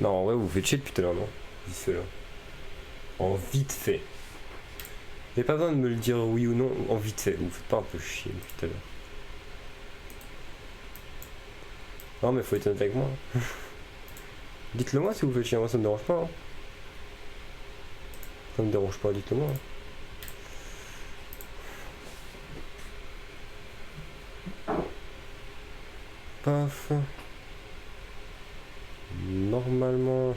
Non, en vrai, vous faites chier depuis tout à l'heure, non? Vite fait là. En vite fait. Y'a pas besoin de me le dire oui ou non, en vite fait. Vous faites pas un peu chier depuis tout à l'heure. Non, mais faut être honnête avec moi. Dites-le moi si vous faites chier, moi ça me dérange pas. Hein. Ça me dérange pas, dites-le moi. Hein. Paf. Normalement.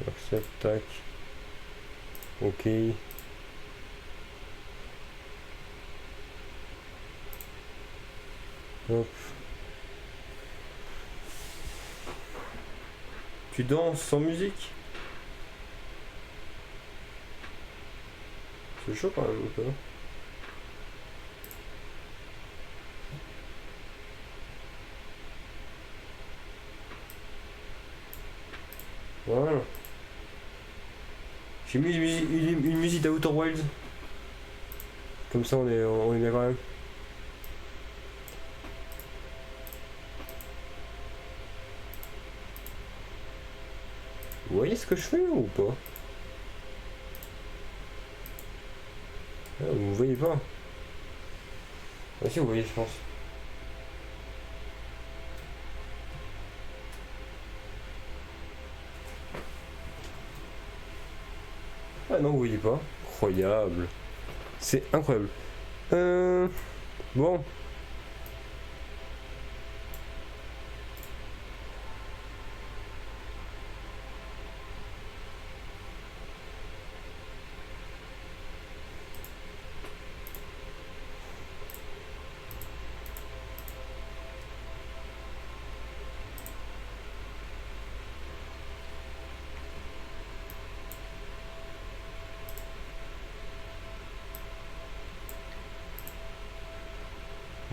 Accept, tac. Ok. Hop. Tu danses sans musique? C'est chaud quand même un peu. Voilà. J'ai mis une musique d'Outer Wilds. Comme ça on est bien quand même. Vous voyez ce que je fais ou pas? Ah, vous me voyez pas? Ah si vous voyez je pense. Ah non vous voyez pas. Incroyable. C'est incroyable. Bon.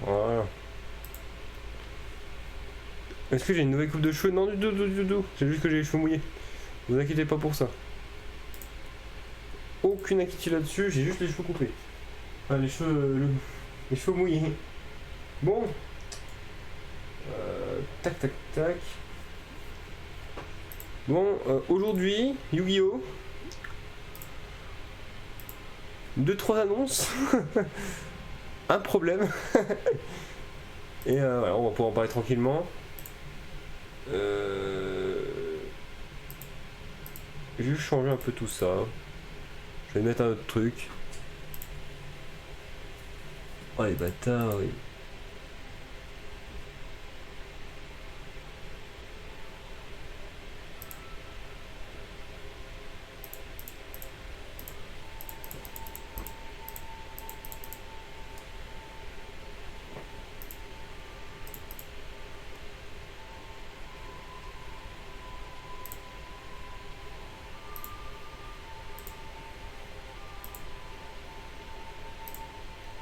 Voilà. Est-ce que j'ai une nouvelle coupe de cheveux? Non du tout. C'est juste que j'ai les cheveux mouillés. Vous inquiétez pas pour ça. Aucune inquiétude là-dessus, j'ai juste les cheveux coupés. Enfin les cheveux. Les cheveux mouillés. Bon. Tac tac tac. Bon, aujourd'hui, Yu-Gi-Oh! 2-3 annonces. Un problème. Et voilà, on va pouvoir en parler tranquillement. Juste changer un peu tout ça. Je vais mettre un autre truc. Oh les bâtards, oui.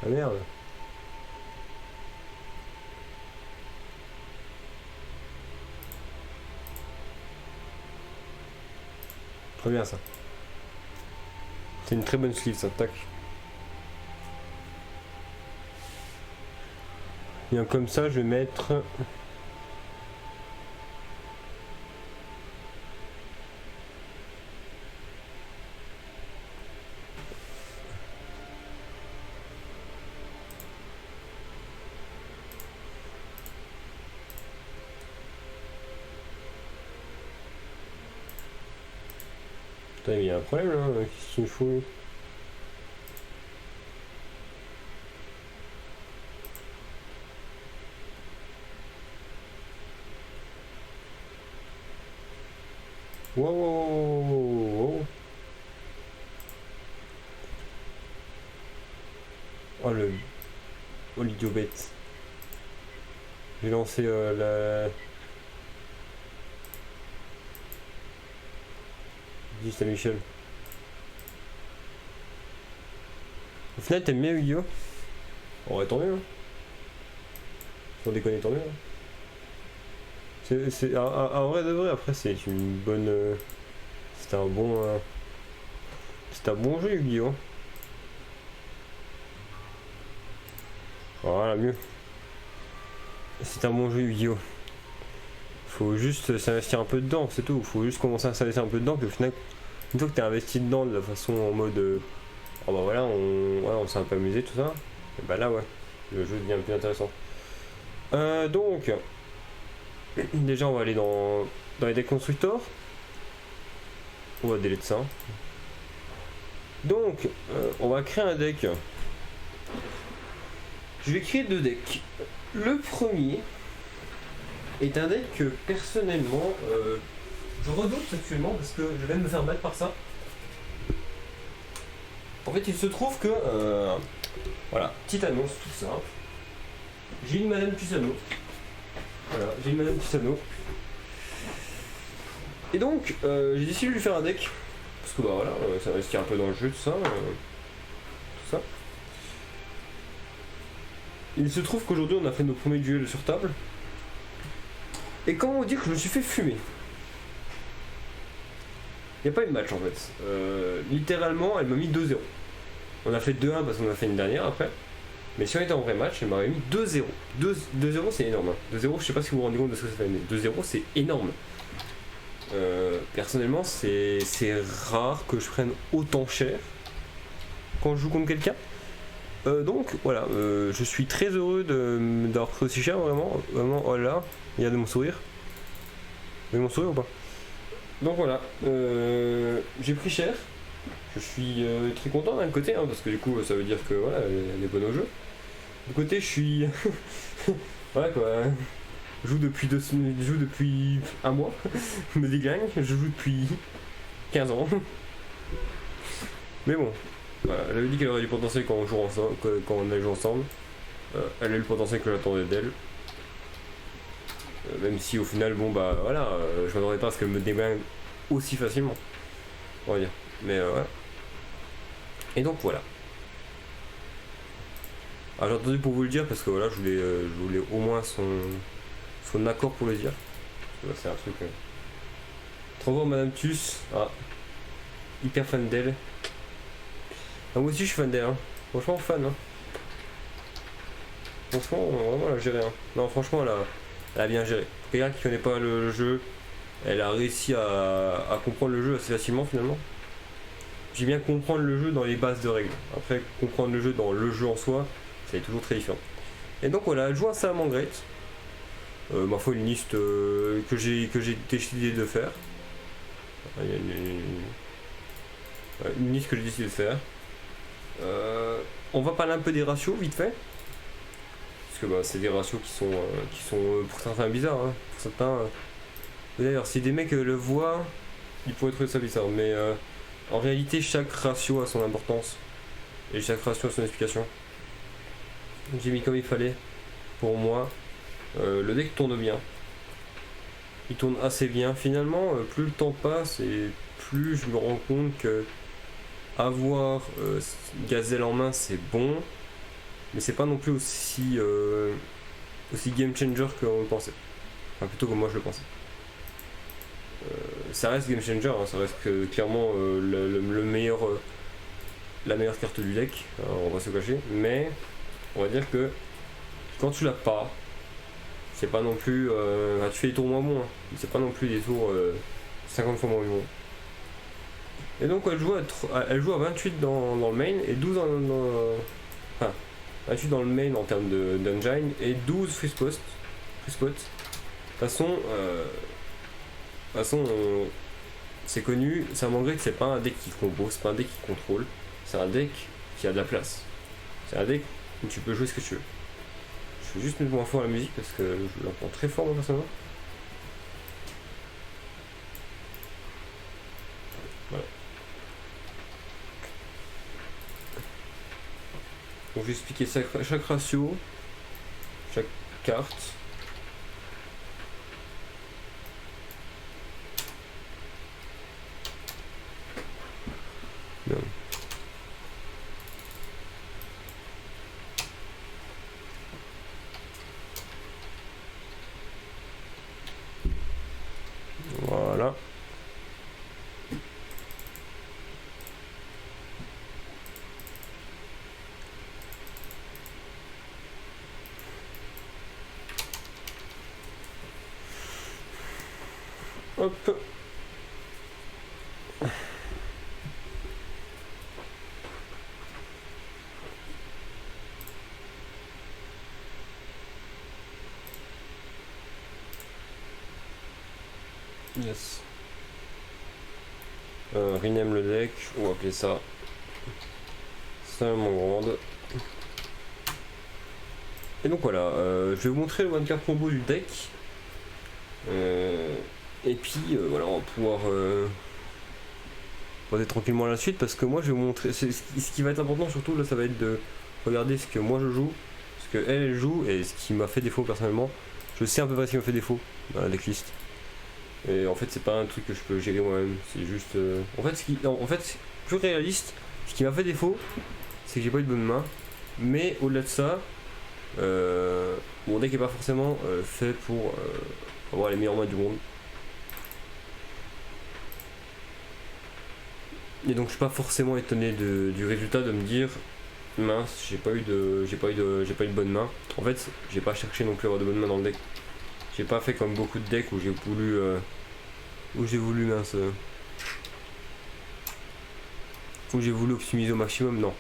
Ah merde. Très bien ça. C'est une très bonne sleeve ça, tac. Et comme ça je vais mettre... Putain, il y a un problème là, qu'est-ce qu'il me faut? Wow. Oh le... Oh l'idiot bête. J'ai lancé la... Dis à Michel. Au final t'aimes bien Yu-Gi-Oh? Oh ouais tant mieux hein. Sans déconner tant mieux hein. C'est un vrai de vrai après c'est une bonne... c'est un bon... c'est un bon jeu Yu-Gi-Oh! Voilà mieux. C'est un bon jeu Yu-Gi-Oh! Faut juste s'investir un peu dedans, c'est tout. Faut juste commencer à s'investir un peu dedans, puis au final, une fois que t'es investi dedans de la façon en mode oh bah voilà, on s'est un peu amusé, tout ça, et bah là ouais, le jeu devient plus intéressant. Donc, déjà on va aller dans les decks constructeurs. On va délai de ça. Donc, on va créer un deck. Je vais créer 2 decks. Le premier est un deck que personnellement je redoute actuellement parce que je viens de me faire battre par ça. En fait, il se trouve que voilà, petite annonce toute simple. J'ai une Madame Tusano. Voilà, j'ai une Madame Tusano. Et donc, j'ai décidé de lui faire un deck. Parce que bah voilà, ça investit un peu dans le jeu, tout ça. Tout ça. Il se trouve qu'aujourd'hui, on a fait nos premiers duels sur table. Et comment vous dire que je me suis fait fumer? Il n'y a pas eu de match en fait. Littéralement, elle m'a mis 2-0. On a fait 2-1 parce qu'on a fait une dernière après. Mais si on était en vrai match, elle m'aurait mis 2-0. 2-0 c'est énorme. Hein. 2-0, je sais pas si vous vous rendez compte de ce que ça fait, mais 2-0 c'est énorme. Personnellement, c'est rare que je prenne autant cher quand je joue contre quelqu'un. Donc voilà, je suis très heureux d'avoir pris aussi cher, vraiment. Vraiment, oh là, il y a de mon sourire. Vous avez mon sourire ou pas? Donc voilà, j'ai pris cher. Je suis très content d'un côté, hein, parce que du coup ça veut dire que voilà, elle est bonne au jeu. Du côté je suis... voilà quoi, je joue depuis un mois, je me déglingue, je joue depuis 15 ans. Mais bon, voilà, elle avait dit qu'elle aurait du potentiel quand on joue ensemble, quand on a joué ensemble. Elle a eu le potentiel que j'attendais d'elle. Même si au final, bon bah voilà, je m'attendais pas à ce qu'elle me déglingue aussi facilement, on va dire. Mais voilà. Et donc voilà. Alors j'ai entendu pour vous le dire parce que voilà, je voulais au moins son accord pour le dire. C'est un truc. Trop bon Madame Tus. Ah. Hyper fan d'elle. Ah, moi aussi je suis fan d'elle. Hein. Franchement fan. Hein. Franchement, vraiment elle a géré. Hein. Non franchement elle a bien géré. Pour quelqu'un qui connaît pas le jeu, elle a réussi à comprendre le jeu assez facilement finalement. J'ai bien comprendre le jeu dans les bases de règles. Après, comprendre le jeu dans le jeu en soi, c'est toujours très différent. Et donc voilà, elle joue un Salamangreat. Ma foi, une liste que j'ai décidé de faire. Une liste que j'ai décidé de faire. On va parler un peu des ratios, vite fait. Parce que bah, c'est des ratios qui sont pour certains bizarres. Hein. Pour certains. D'ailleurs, si des mecs le voient, ils pourraient trouver ça bizarre. Mais en réalité, chaque ratio a son importance. Et chaque ratio a son explication. J'ai mis comme il fallait. Pour moi, le deck tourne bien. Il tourne assez bien. Finalement, plus le temps passe et plus je me rends compte que avoir Gazelle en main, c'est bon. Mais c'est pas non plus aussi game changer qu'on le pensait. Enfin, plutôt que moi je le pensais. Ça reste game changer, hein, ça reste clairement la meilleure carte du deck, hein, on va se cacher, mais on va dire que quand tu l'as pas, c'est pas non plus. Tu fais des tours moins bons, hein, c'est pas non plus des tours 50 fois moins bons. Et donc elle joue à 28 dans le main et 12 enfin, 28 dans le main en termes d'engine et 12 free spot. De toute façon, c'est connu, Salamangreat c'est pas un deck qui combo, c'est pas un deck qui contrôle, c'est un deck qui a de la place. C'est un deck où tu peux jouer ce que tu veux. Je vais juste mettre moins fort la musique parce que je l'entends très fort moi personnellement. Voilà. Donc je vais expliquer chaque ratio, chaque carte. Bien. Voilà. Hop. Yes. Rename le deck, on va appeler ça Salamandre grande. Et donc voilà, je vais vous montrer le one card combo du deck. Et puis voilà, on va pouvoir passer tranquillement à la suite parce que moi je vais vous montrer. Ce qui va être important surtout là, ça va être de regarder ce que moi je joue, ce que elle joue et ce qui m'a fait défaut personnellement. Je sais à peu près ce qui m'a fait défaut dans la decklist. Et en fait, c'est pas un truc que je peux gérer moi-même, c'est juste. En fait, plus réaliste, ce qui m'a fait défaut, c'est que j'ai pas eu de bonne main. Mais au-delà de ça, mon deck est pas forcément fait pour avoir les meilleures mains du monde. Et donc, je suis pas forcément étonné du résultat de me dire mince, j'ai pas eu de bonne main. En fait, j'ai pas cherché non plus à avoir de bonne main dans le deck. J'ai pas fait comme beaucoup de decks où j'ai voulu optimiser au maximum. Non,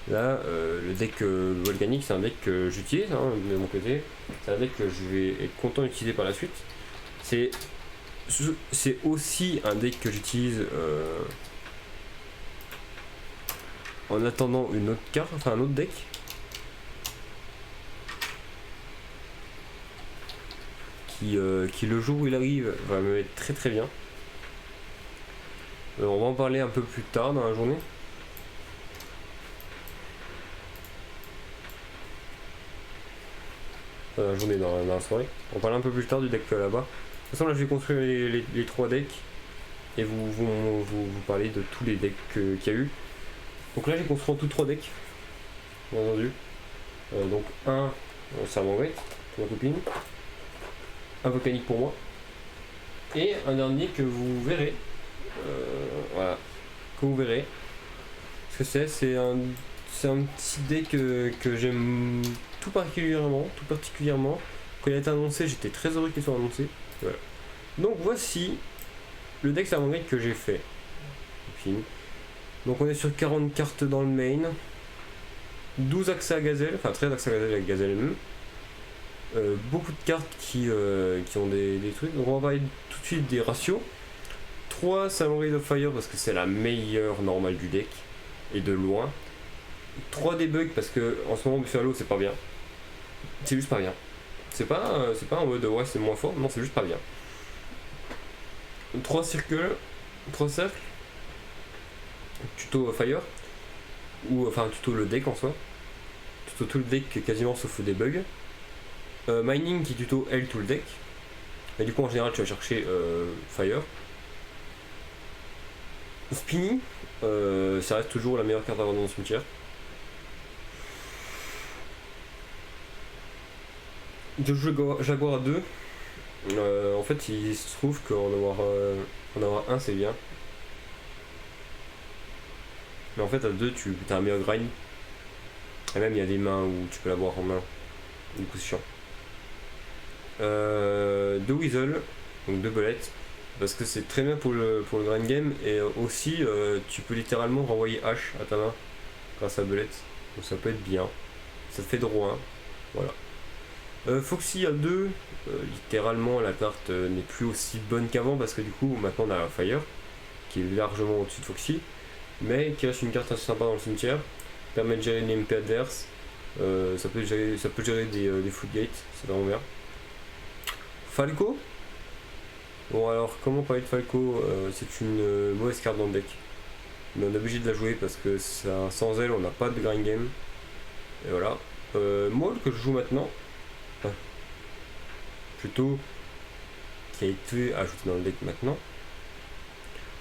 là le deck volcanique, c'est un deck que j'utilise de mon côté, c'est un deck que je vais être content d'utiliser par la suite. C'est aussi un deck que j'utilise en attendant une autre carte, enfin un autre deck. Qui le jour où il arrive va me mettre très très bien. On va en parler un peu plus tard dans la journée. Dans la journée, dans la soirée. On parle un peu plus tard du deck là-bas. De toute façon là je vais construire les 3 decks et vous parler de tous les decks qu'il y a eu. Donc là j'ai construit en tout 3 decks, bien entendu. Donc un Salamandre pour ma copine, un volcanique pour moi, et un dernier que vous verrez. Voilà, que vous verrez. Ce que c'est un petit deck que j'aime tout particulièrement. Quand il a été annoncé, j'étais très heureux qu'il soit annoncé. Voilà. Donc voici le deck Salamandre que j'ai fait. Donc on est sur 40 cartes dans le main, 12 accès à Gazelle, enfin 13 accès à Gazelle avec Gazelle même. Beaucoup de cartes qui ont des trucs. Donc on va parler tout de suite des ratios. 3 Salamandre of Fire parce que c'est la meilleure normale du deck et de loin. 3 debugs parce que en ce moment Buffalo c'est pas bien. C'est juste pas bien. C'est pas en mode ouais c'est moins fort, non c'est juste pas bien. 3 cercles, tuto Fire, ou enfin tuto le deck en soi. Tuto tout le deck quasiment sauf des bugs. Mining qui tuto elle tout le deck. Et du coup en général tu vas chercher Fire. Spinny, ça reste toujours la meilleure carte à avoir dans le cimetière. De Jaguar à 2. En fait il se trouve qu'en avoir un c'est bien. Mais en fait à 2 tu as un meilleur grind. Et même il y a des mains où tu peux l'avoir en main. Du coup c'est chiant. 2 Weasel, donc 2 belettes. Parce que c'est très bien pour le grind game. Et aussi tu peux littéralement renvoyer H à ta main grâce à belette. Donc ça peut être bien. Ça te fait droit 1. Voilà. Foxy à 2, littéralement la carte n'est plus aussi bonne qu'avant parce que du coup maintenant on a Fire qui est largement au-dessus de Foxy, mais qui reste une carte assez sympa dans le cimetière, permet de gérer une MP adverse, ça peut gérer des footgates, c'est vraiment bien. Falco, bon alors comment parler de Falco, c'est une mauvaise carte dans le deck, mais on est obligé de la jouer parce que ça, sans elle on n'a pas de grind game, et voilà. Maul que je joue maintenant, plutôt qui a été ajouté dans le deck maintenant,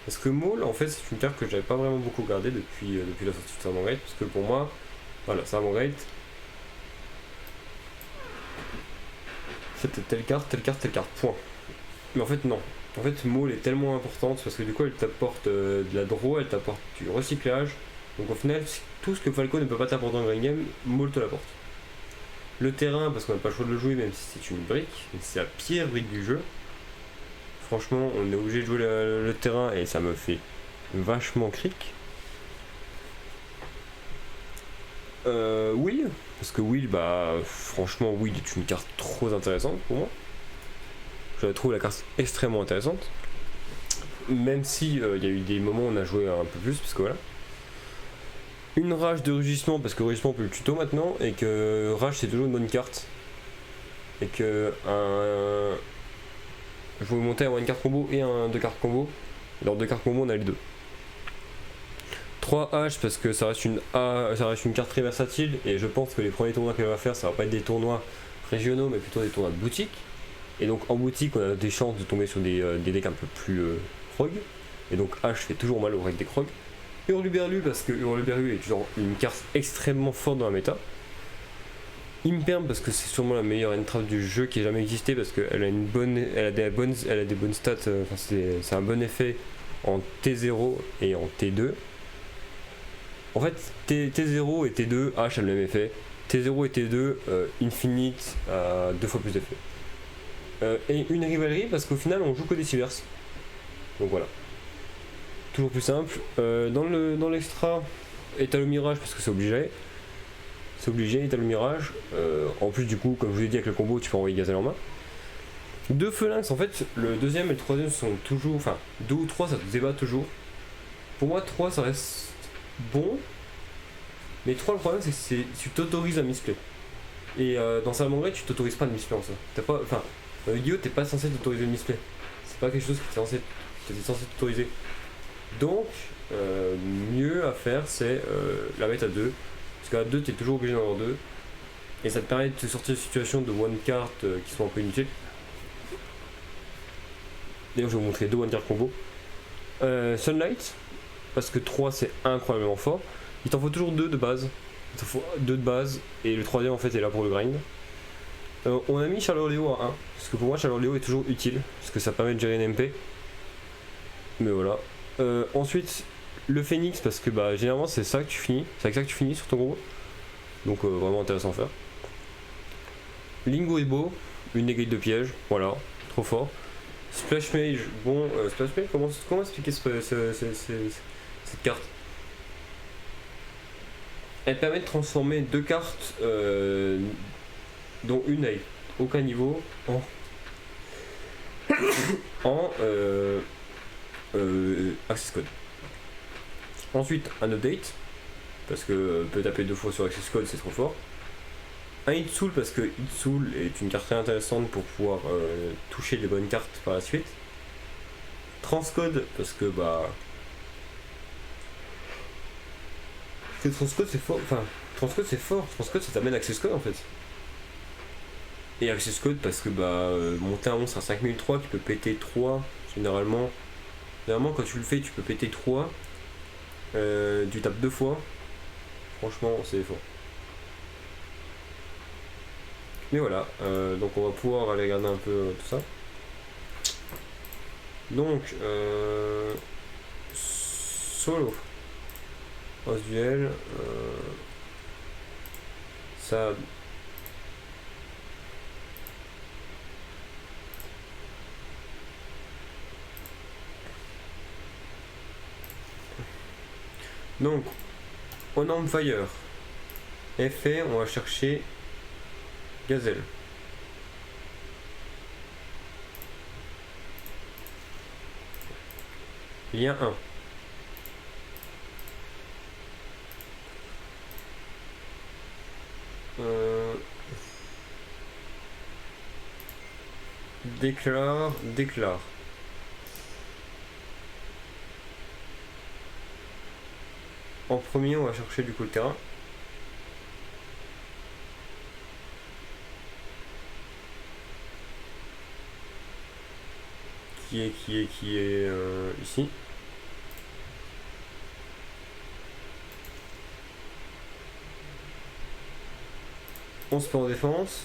parce que Maul en fait c'est une carte que j'avais pas vraiment beaucoup gardée depuis la sortie de Salamandre, parce que pour moi voilà, Salamandre c'était telle carte, point. Mais en fait non, en fait Maul est tellement importante parce que du coup elle t'apporte de la draw, elle t'apporte du recyclage, donc au final tout ce que Falco ne peut pas t'apporter en green game, Maul te l'apporte. Le terrain, parce qu'on n'a pas le choix de le jouer, même si c'est une brique, c'est la pire brique du jeu. franchement, on est obligé de jouer le terrain et ça me fait vachement cric. Will, parce que Will, bah franchement, Will est une carte trop intéressante pour moi. Je trouve la carte extrêmement intéressante. Même si il y a eu des moments où on a joué un peu plus, parce que voilà. Une rage de rugissement, parce que rugissement on peut le tuto maintenant, et que rage c'est toujours une bonne carte. Et que je voulais monter un one card combo et un 2 cartes combo. Lors de cartes combo on a les deux. 3 H parce que ça reste une carte très versatile et je pense que les premiers tournois qu'elle va faire ça va pas être des tournois régionaux mais plutôt des tournois de boutique. Et donc en boutique on a des chances de tomber sur des decks un peu plus prog. Et donc H fait toujours mal au règles des Krog. Hurluberlu parce que Hurluberlu est toujours une carte extrêmement forte dans la méta. Imperm parce que c'est sûrement la meilleure entrave du jeu qui ait jamais existé parce qu'elle a des bonnes stats, c'est un bon effet en T0 et en T2. En fait T0 et T2 H a le même effet. T0 et T2 Infinite a 2 fois plus d'effet. Et une rivalerie parce qu'au final on joue que des Sivers. Donc voilà. Toujours plus simple. Dans l'extra, étale au mirage parce que c'est obligé. C'est obligé, étale au mirage. En plus du coup, comme je vous l'ai dit avec le combo, tu peux envoyer Gazelle en main. 2 Phalanx, en fait, le deuxième et le troisième sont toujours. Enfin, 2 ou 3 ça se débat toujours. Pour moi 3 ça reste bon. Mais 3 le problème c'est que tu t'autorises à misplay. Et dans Salamangre tu t'autorises pas de misplay en ça. Dans Yu-Gi-Oh t'es pas censé t'autoriser de misplay. C'est pas quelque chose que t'es censé t'autoriser. Donc mieux à faire c'est la mettre à 2. Parce qu'à 2 t'es toujours obligé d'en avoir 2. Et ça te permet de te sortir de situations de one card qui sont un peu inutiles. D'ailleurs je vais vous montrer 2 one card combo. Sunlight, parce que 3 c'est incroyablement fort. Il t'en faut toujours 2 de base. Il t'en faut 2 de base et le troisième en fait est là pour le grind. On a mis Charleroi à 1, parce que pour moi Charleroi est toujours utile, parce que ça permet de gérer une MP. Mais voilà. Ensuite le Phoenix, parce que bah généralement c'est ça que tu finis, c'est avec ça que tu finis sur ton combo. Donc vraiment intéressant à faire. Lingo est beau, une négate de piège, voilà, trop fort. Splash Mage, bon, Splash Mage, comment expliquer cette carte? Elle permet de transformer 2 cartes, dont une à aucun niveau, en Access Code. Ensuite, un update, parce que peut taper 2 fois sur Access Code, c'est trop fort. Un Hit Soul parce que Hit Soul est une carte très intéressante pour pouvoir toucher les bonnes cartes par la suite. Transcode parce que bah Transcode c'est fort, Transcode c'est fort, Transcode ça t'amène Access Code en fait. Et Access Code parce que bah monter un monstre à 5003 qui peut péter 3 généralement quand tu le fais tu peux péter 3, tu tapes 2 fois, franchement c'est fort. Mais voilà, donc on va pouvoir aller regarder un peu tout ça. Donc, solo, os duel, ça. Donc, on a Fire. Effet, on va chercher Gazelle. Lien 1. Déclare. En premier, on va chercher du coup le terrain. Qui est ici. On se met en défense.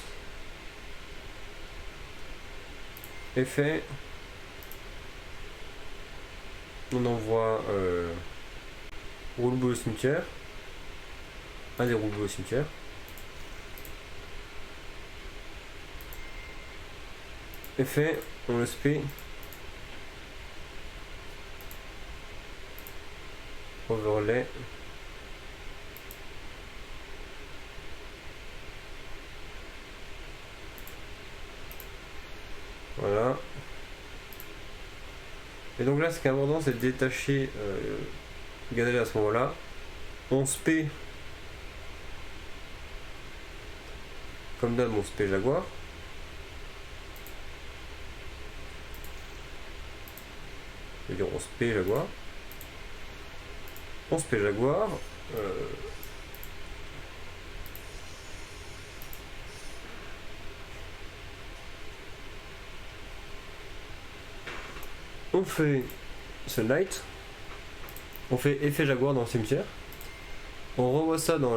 Effet. On envoie roule-boule au cimetière. Un des roule-boules au cimetière. Effet, on le spé overlay. Voilà. Et donc là, ce qui est important, c'est de détacher Gazelle à ce moment-là. 11P. Comme d'hab, 11P Jaguar. Je veux dire 11P Jaguar. 11P Jaguar. On fait Sunlight. On fait effet Jaguar dans le cimetière. On revoit ça dans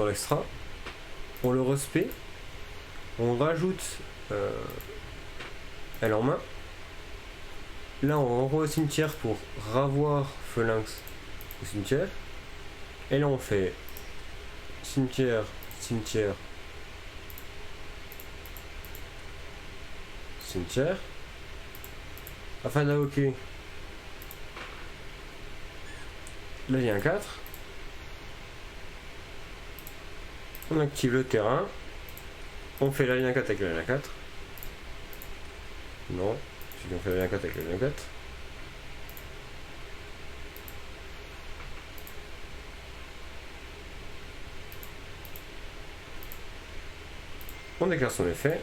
l'extra. On le respect. On rajoute elle en main. Là, on renvoie au cimetière pour ravoir Phalanx au cimetière. Et là, on fait cimetière, cimetière, cimetière. Afin d'invoquer. Là, il y a un 4. On active le terrain. On fait la ligne 4 avec la ligne 4. Non. On fait la ligne 4 avec la ligne 4. On déclare son effet.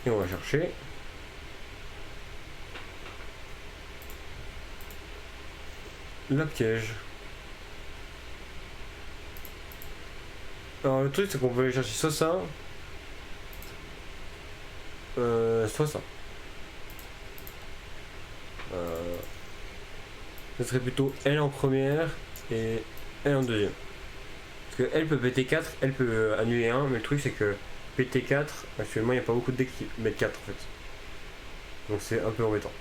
Et on va chercher. La piège. Alors le truc c'est qu'on peut aller chercher soit ça. Soit ça. Ce serait plutôt elle en première et elle en deuxième. Parce qu'elle peut péter 4, elle peut annuler 1, mais le truc c'est que péter 4, actuellement il n'y a pas beaucoup de decks qui mettent 4 en fait. Donc c'est un peu embêtant.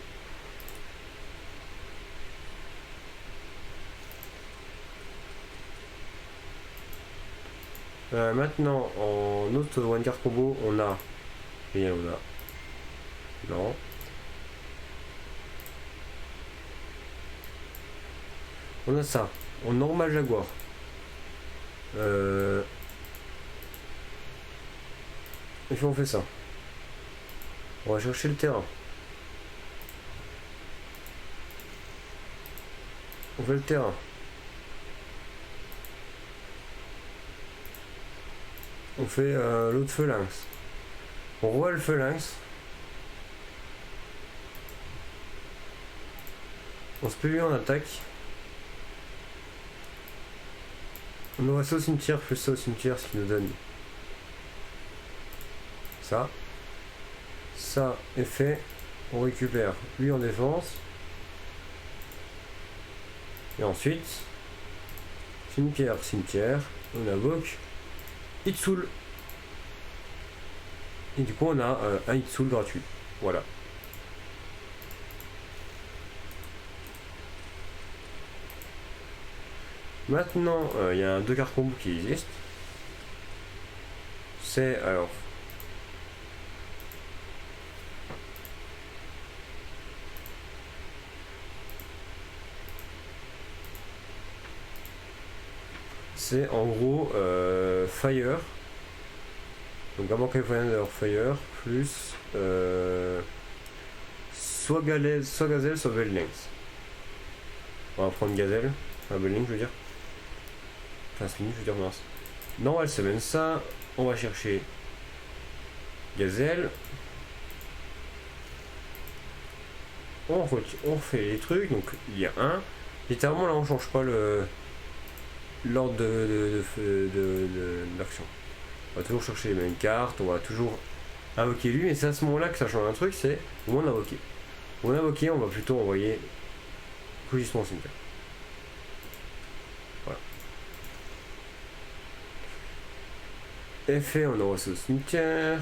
Maintenant en autre one card combo on a. Et on a. Non. On a ça. En normal Jaguar. Et puis on fait ça. On va chercher le terrain. On fait le terrain. On fait l'autre Phalanx. On revoit le Phalanx. On se PV en attaque. On aura ça au cimetière plus ça au cimetière, ce qui nous donne ça. Ça est fait. On récupère lui en défense. Et ensuite, cimetière, cimetière, on invoque Hitsoul. Et du coup on a un Hitsoul gratuit. Voilà. Maintenant, il y a un 2 cartes combo qui existe. C'est alors. C'est en gros Fire. Donc avant qu'il d'avoir Fire plus soit Gazelle, soit Veilings. On va prendre Gazelle. Enfin Veilings je veux dire. Enfin c'est fini, je veux dire mince. Non, elle se mène ça. On va chercher Gazelle. On refait les trucs. Donc il y a un. Littéralement là on change pas l'ordre de l'action. On va toujours chercher les mêmes cartes. On va toujours invoquer lui. Et c'est à ce moment là que ça change un truc. C'est au moment d'invoquer. Au moment d'invoquer on va plutôt envoyer Cogisement cimetière. Effet, on aura ce cimetière.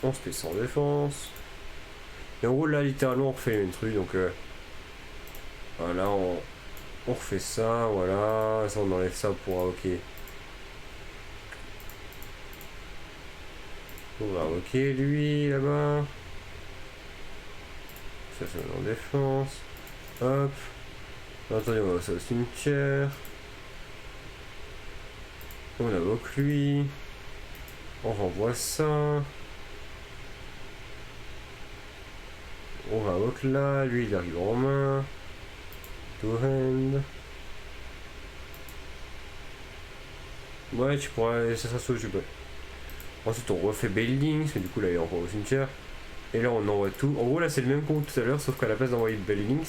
On se fait sans défense. Et en gros, là, littéralement, on refait une truc. Donc, voilà, on refait ça. Voilà, ça, on enlève ça pour invoquer. On va invoquer lui là-bas. Ça, c'est en défense. Hop. Attendez, on va passer au cimetière. On invoque lui. On renvoie ça. On invoque là. Lui, il arrive en main. To hand. Ouais, tu pourras. Ça sera sauvé, je peux. Ensuite, on refait building, parce que du coup, là, il est encore au cimetière. Et là, on envoie tout. En gros, là, c'est le même coup que tout à l'heure, sauf qu'à la place d'envoyer buildings,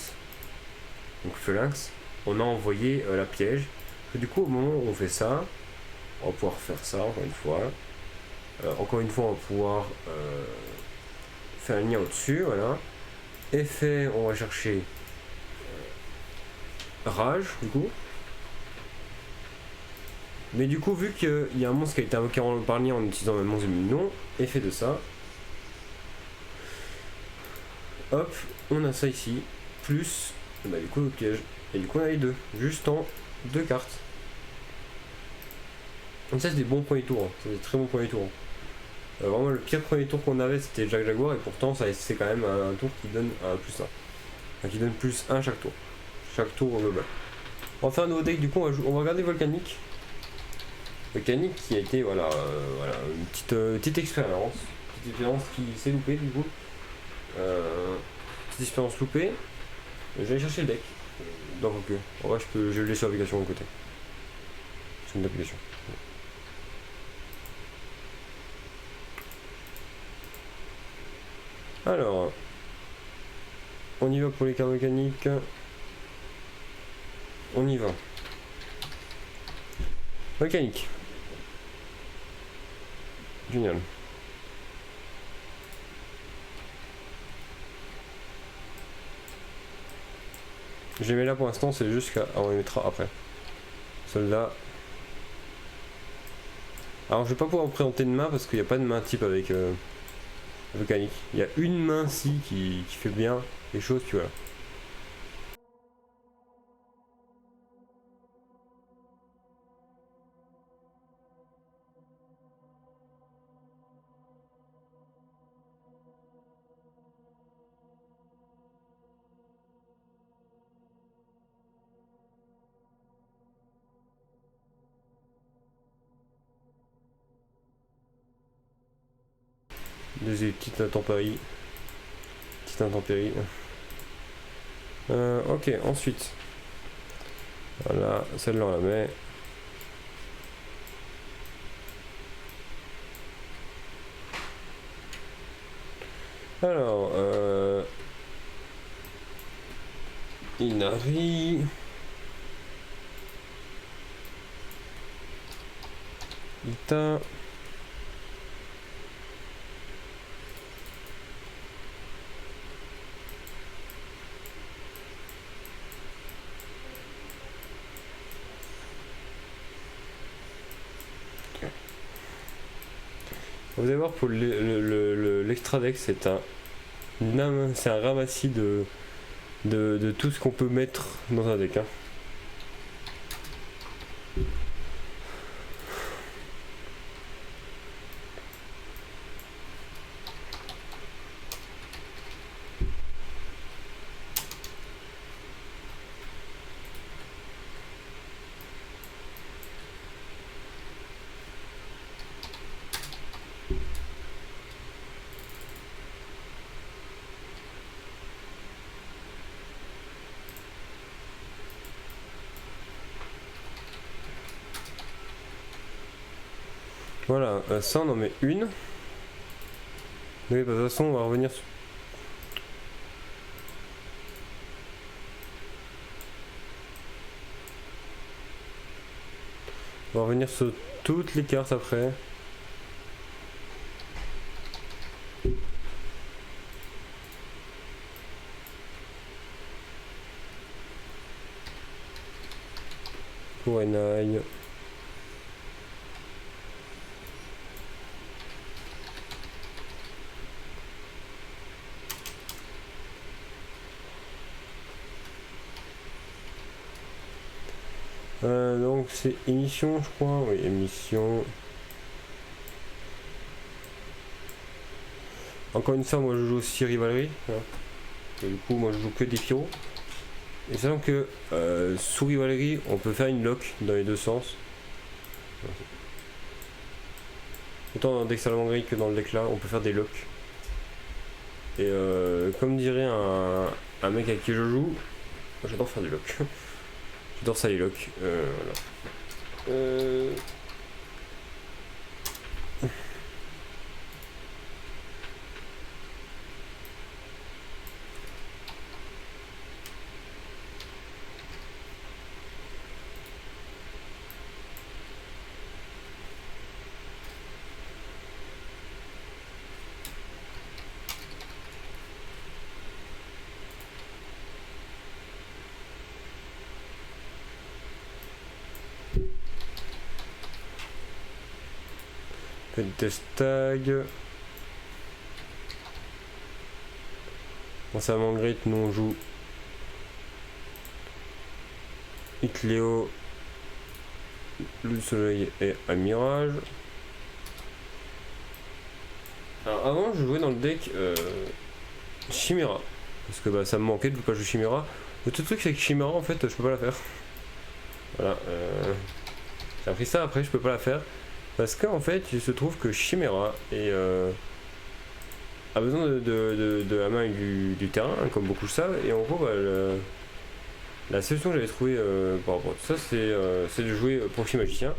donc phalanx, on a envoyé la piège. Et du coup, au moment où on fait ça, on va pouvoir faire ça encore une fois. Encore une fois, on va pouvoir faire un lien au-dessus, voilà. Effet, on va chercher rage, du coup. Mais du coup, vu qu'il y a un monstre qui a été invoqué par lien en utilisant le monstre du nom, effet de ça. Hop, on a ça ici, plus bah, du coup le piège. Et du coup on a les deux, juste en 2 cartes. Donc ça c'est des bons premiers tours, hein. C'est des très bons premiers tours. Vraiment le pire premier tour qu'on avait c'était Jack Jaguar et pourtant ça c'est quand même un tour qui donne un plus 1. Enfin, qui donne plus 1 chaque tour. Chaque tour au global. On va faire un nouveau deck, du coup on va regarder Volcanique. Volcanique qui a été voilà, voilà une petite expérience. Petite expérience qui s'est loupée du coup. Petite expérience loupée. Je vais aller chercher le deck. Donc ok. En vrai je le laisse sur l'application à côté. C'est une application. Alors. On y va pour les cartes mécaniques. On y va. Mécanique. Génial. Je les mets là pour l'instant, c'est juste qu'on les mettra après. Celle-là. Alors je vais pas pouvoir vous présenter de main parce qu'il n'y a pas de main type avec Volcanique. Il y a une main ci qui fait bien les choses, tu vois. Des petites intempéries. Petite intempérie. Ok, ensuite. Voilà, celle-là on la met. Alors, Inari. Ita. Vous allez voir pour l'extra deck, c'est un ramassis de tout ce qu'on peut mettre dans un deck. Hein. Voilà, ça on en met une. Mais de toute façon on va revenir sur... On va revenir sur toutes les cartes après. Pour Enai. Donc c'est émission je crois, oui émission. Encore une fois moi je joue aussi Rivalry. Hein. Et du coup moi je joue que des pyros. Et sachant que sous Rivalry, on peut faire une lock dans les deux sens. Autant dans le deck Salamangreat que dans le deck là, on peut faire des locks. Et comme dirait un mec avec qui je joue, j'adore faire des locks. J'adore ça les locks. Voilà. Test tag. Dans Salamangreat, nous on joue Icléo, le soleil et Amirage. Alors avant je jouais dans le deck Chimera. Parce que bah, ça me manquait de ne pas jouer Chimera. Le tout truc c'est que Chimera en fait je peux pas la faire. Voilà. J'ai appris ça après, je peux pas la faire. Parce qu'en fait, il se trouve que Chimera a besoin de la main du terrain, hein, comme beaucoup le savent. Et en gros, bah, la solution que j'avais trouvée par rapport à tout ça, c'est de jouer Proxy Magicien.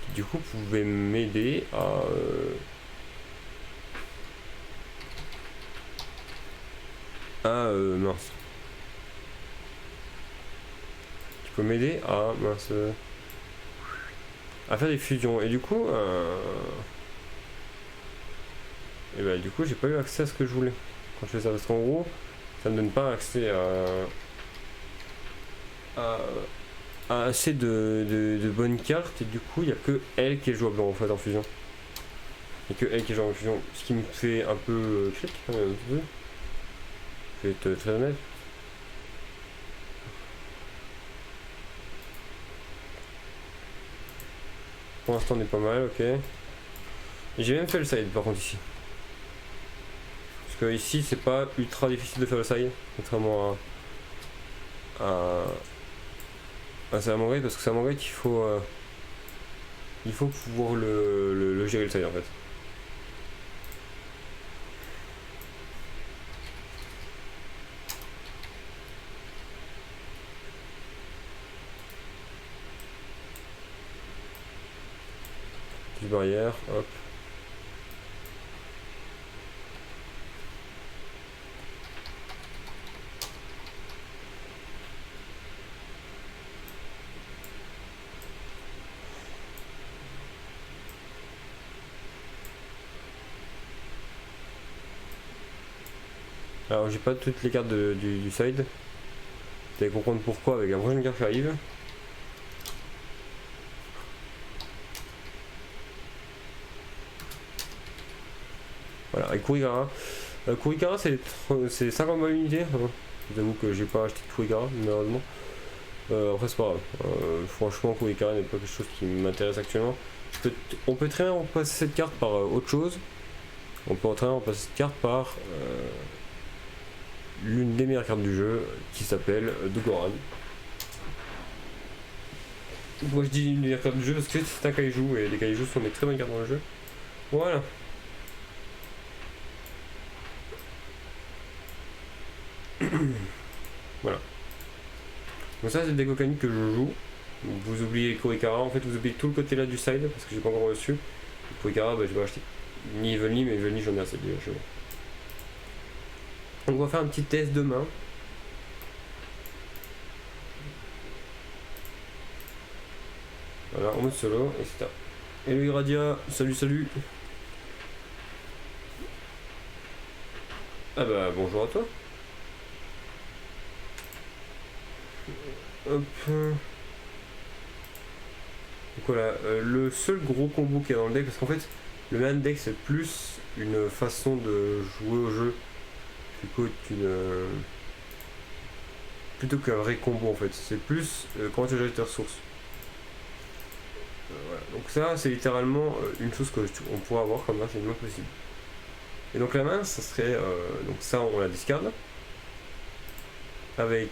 Qui du coup pouvait m'aider mince. Qui peut m'aider à faire des fusions. Et du coup, j'ai pas eu accès à ce que je voulais quand je fais ça, parce qu'en gros ça me donne pas accès à assez de bonnes cartes, et du coup il y a que elle qui est jouable en fait en fusion, et que elle qui est jouable en fusion, ce qui me fait un peu critique quand même. Je vais être très honnête. Pour l'instant on est pas mal, ok. J'ai même fait le side par contre ici. Parce que ici c'est pas ultra difficile de faire le side, contrairement à Salamangreat, parce que Salamangreat il faut pouvoir le gérer le side en fait. Barrière, hop. Alors j'ai pas toutes les cartes du side. Vous allez comprendre pourquoi avec la prochaine carte qui arrive. Voilà, avec Kurigara. Kurigara c'est 50 balles unité. Hein. Je vous avoue que j'ai pas acheté de Kurigara, malheureusement. Après c'est pas grave. Franchement, Kurigara n'est pas quelque chose qui m'intéresse actuellement. On peut très bien remplacer cette carte par autre chose. On peut très bien remplacer cette carte par l'une des meilleures cartes du jeu qui s'appelle Dogoran. Moi je dis l'une des meilleures cartes du jeu parce que c'est un kaiju et les kaijus sont des très bonnes cartes dans le jeu. Voilà. Voilà. Donc ça c'est le deck Okami que je joue. Vous oubliez Kurikara, en fait vous oubliez tout le côté là du side parce que j'ai pas encore reçu. Kurikara, bah, je vais acheter ni Evelyn, mais Evelyn j'en ai assez déjà. Donc on va faire un petit test demain. Voilà, en mode solo, etc. Hello Iradia, salut. Ah bah bonjour à toi. Hop. Donc voilà, le seul gros combo qu'il y a dans le deck, parce qu'en fait le main deck c'est plus une façon de jouer au jeu plutôt qu'un vrai combo en fait. C'est plus comment tu gères tes ressources. Voilà. Donc ça c'est littéralement une chose que on pourrait avoir comme ça, c'est moins possible. Et donc la main ça serait donc ça on la discarde avec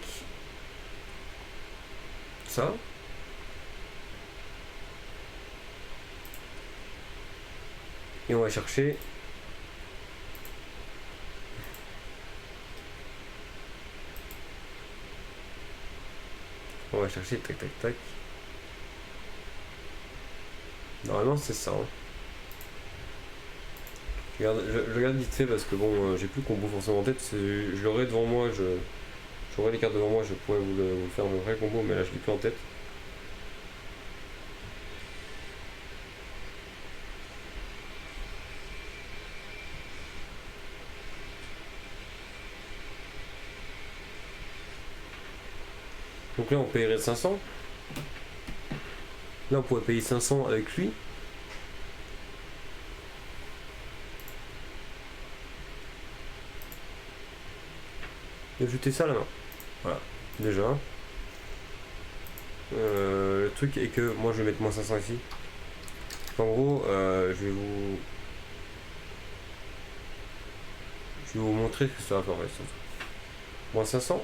ça. Et on va chercher tac tac tac. Normalement c'est ça. Hein. Je regarde vite fait parce que bon, j'ai plus combo forcément en tête. Je l'aurai devant moi, j'aurai les cartes devant moi, je pourrais vous le faire le vrai combo, mais là je l'ai plus en tête. Donc là on paierait 500. Là on pourrait payer 500 avec lui. Et ajouter ça là-bas. Voilà, déjà. Le truc est que moi je vais mettre moins 500 ici. En gros, je vais vous montrer ce que ça va faire. Moins 500.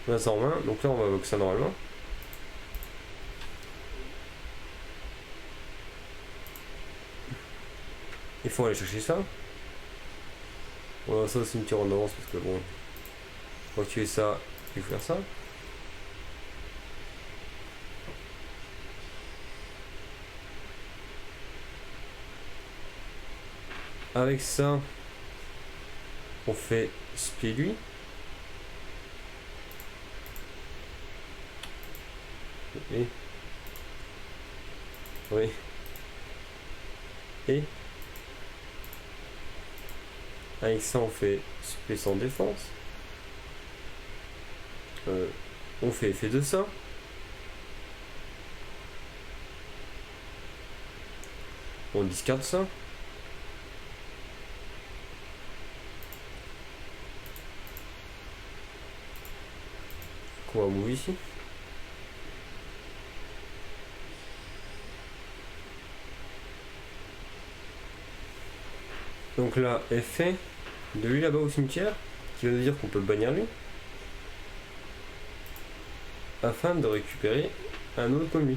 Là ça en main, donc là on va que ça normalement. Il faut aller chercher ça. On va ça au cimetière en avance parce que bon, on va tuer ça et faire ça. Avec ça, on fait spé lui. Et oui. Et avec ça on fait spé sans défense. On fait effet de ça. On discarde ça. On va move ici. Donc là, effet de lui là-bas au cimetière, qui veut dire qu'on peut bannir lui, afin de récupérer un autre comme lui.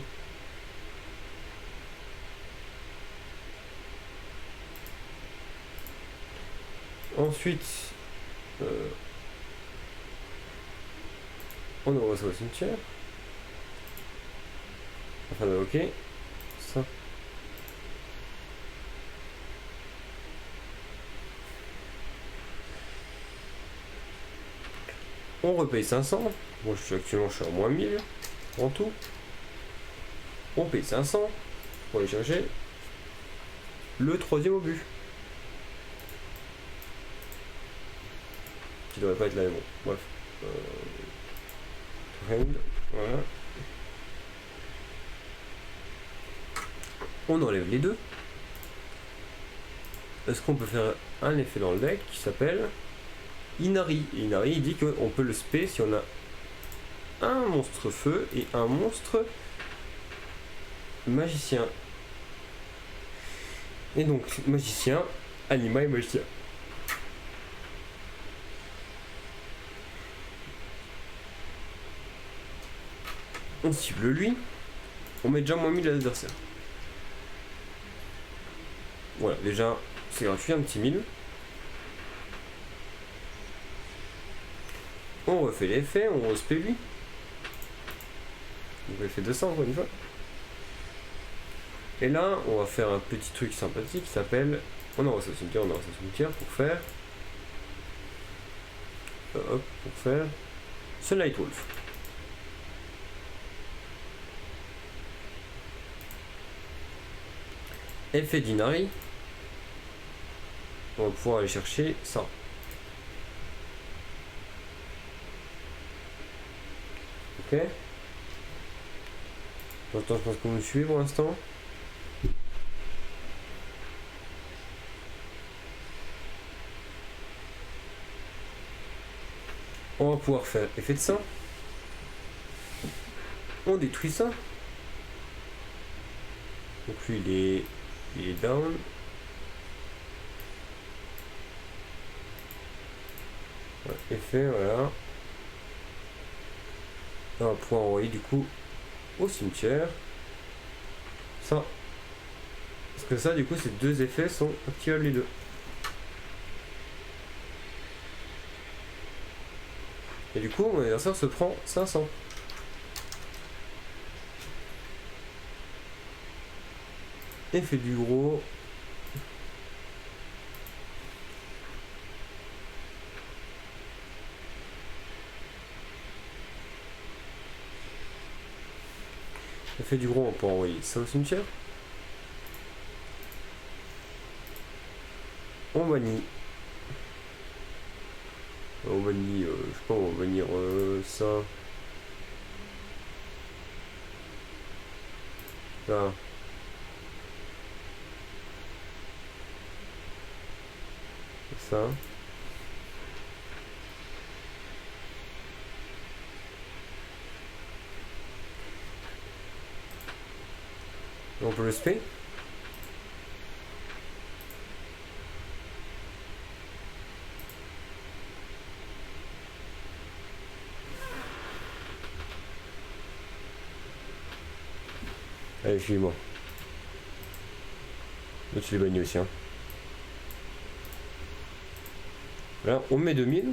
Ensuite, on envoie ça au cimetière, afin de ok ça. On repaye 500. Moi actuellement je suis à moins 1000 en tout. On paye 500 pour aller chercher le troisième obus. Qui devrait pas être là mais bon. Bref. Voilà. On enlève les deux. Est-ce qu'on peut faire un effet dans le deck qui s'appelle Inari. Et Inari il dit qu'on peut le spé si on a un monstre feu et un monstre magicien. Et donc magicien, anima et magicien. On cible lui. On met déjà moins 1000 à l'adversaire. Voilà, déjà c'est gratuit, un petit 1000. On refait l'effet, on respect lui. Donc l'effet 200 encore une fois. Et là, on va faire un petit truc sympathique qui s'appelle. On envoie ça au cimetière, pour faire. Hop, pour faire. Sunlight Wolf. Effet d'Inari. On va pouvoir aller chercher ça. Ok. Pour l'instant, je pense que vous me suivez pour l'instant. On va pouvoir faire effet de ça. On détruit ça. Donc lui il est down. effet, voilà. On va pouvoir envoyer du coup au cimetière. Ça. Parce que ça, du coup, ces deux effets sont activables les deux. Et du coup, mon adversaire se prend 500. Et fait du gros. Ça fait du gros, on peut envoyer ça au cimetière. On bannit. On bannit, je sais pas, on va bannir ça. Là. Ça. Et on peut le spé. Allez, suis-moi. Là, tu les bannis aussi, hein. Là, on met 2000.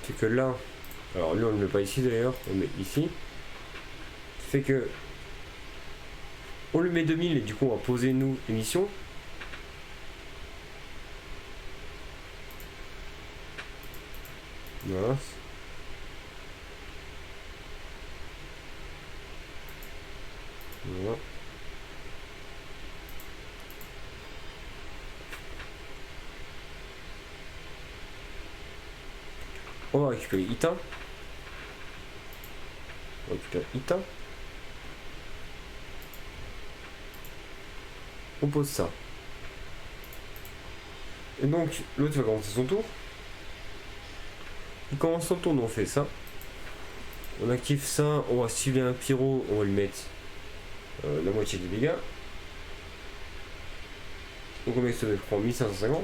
C'est que là, alors lui on ne le met pas ici d'ailleurs, on le met ici. C'est que on lui met 2000 et du coup on va poser nous émission. Voilà. Voilà. On va récupérer Ita. On récupère Ita. On pose ça. Et donc l'autre va commencer son tour. Il commence son tour, on fait ça. On active ça, on va cibler un pyro, on va lui mettre la moitié des dégâts. Donc on met ça prend 1550.